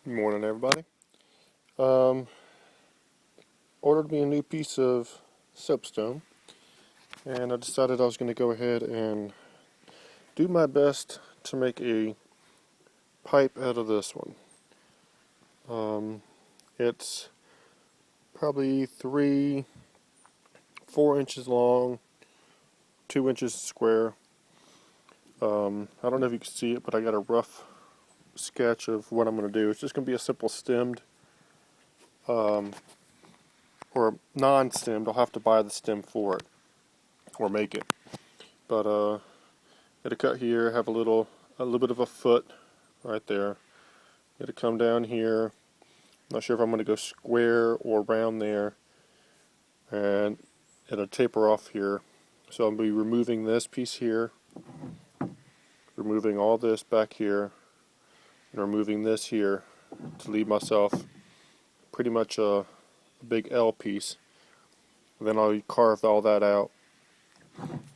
Good morning, everybody. Ordered me a new piece of soapstone, and I decided I was going to go ahead and do my best to make a pipe out of this one. It's probably 4 inches long, 2 inches square. I don't know if you can see it, but I got a rough sketch of what I'm going to do. It's just going to be a simple stemmed, or non-stemmed. I'll have to buy the stem for it, or make it. But it'll cut here, have a little bit of a foot right there. It'll come down here. Not sure if I'm going to go square or round there, and it'll taper off here. So I'll be removing this piece here, removing all this back here, and removing this here to leave myself pretty much a big L piece. And then I'll carve all that out.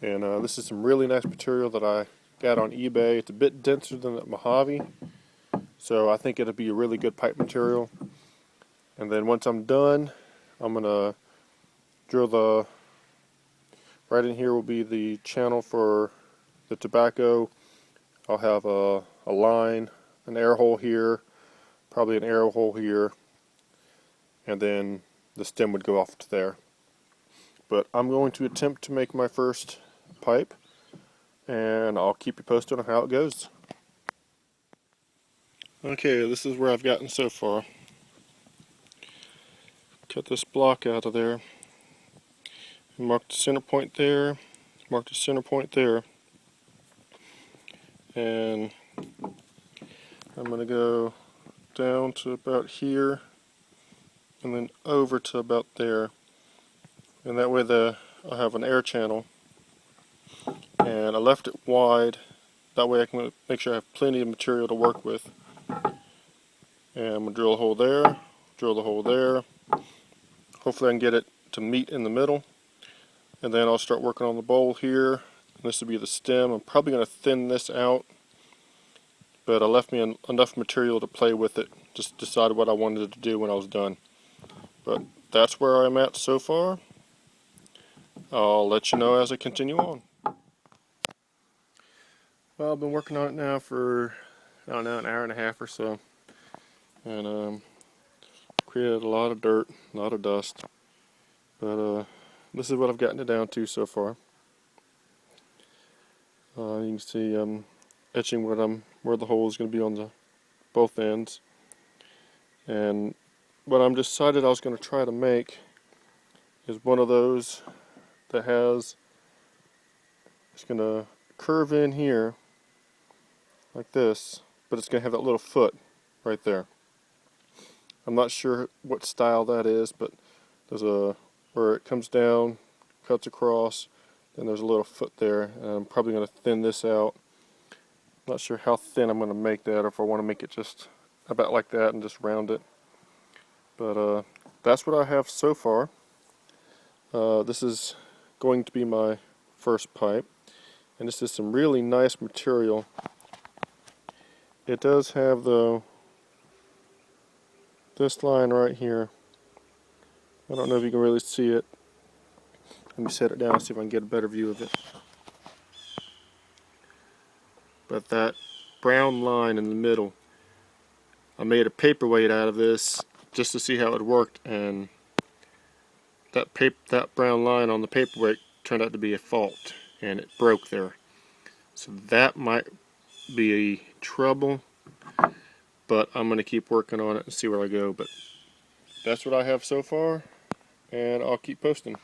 And this is some really nice material that I got on eBay. It's a bit denser than the Mojave, so I think it'll be a really good pipe material. And then once I'm done, I'm going to drill right in here will be the channel for the tobacco. I'll have a line, an air hole here, probably an air hole here, and then the stem would go off to there. But I'm going to attempt to make my first pipe, and I'll keep you posted on how it goes. Okay, this is where I've gotten so far. Cut this block out of there, mark the center point there, mark the center point there, and I'm going to go down to about here and then over to about there, and that way I'll have an air channel. And I left it wide, that way I can make sure I have plenty of material to work with. And I'm going to drill a hole there, drill the hole there. Hopefully I can get it to meet in the middle. And then I'll start working on the bowl here. This will be the stem. I'm probably going to thin this out, but I left me enough material to play with it. Just decided what I wanted to do when I was done. But that's where I'm at so far. I'll let you know as I continue on. Well, I've been working on it now for, I don't know, an hour and a half or so. And created a lot of dirt, a lot of dust. But this is what I've gotten it down to so far. You can see I'm etching where the hole is going to be on both ends. And what I'm decided I was going to try to make is one of those that it's going to curve in here like this, but it's going to have that little foot right there. I'm not sure what style that is, but there's where it comes down, cuts across, then there's a little foot there, and I'm probably going to thin this out. Not sure how thin I'm going to make that, or if I want to make it just about like that and just round it. But that's what I have so far. This is going to be my first pipe, and this is some really nice material. It does have, though, this line right here. I don't know if you can really see it. Let me set it down and see if I can get a better view of it. But that brown line in the middle, I made a paperweight out of this just to see how it worked, and that brown line on the paperweight turned out to be a fault, and it broke there. So that might be trouble, but I'm going to keep working on it and see where I go. But that's what I have so far, and I'll keep posting.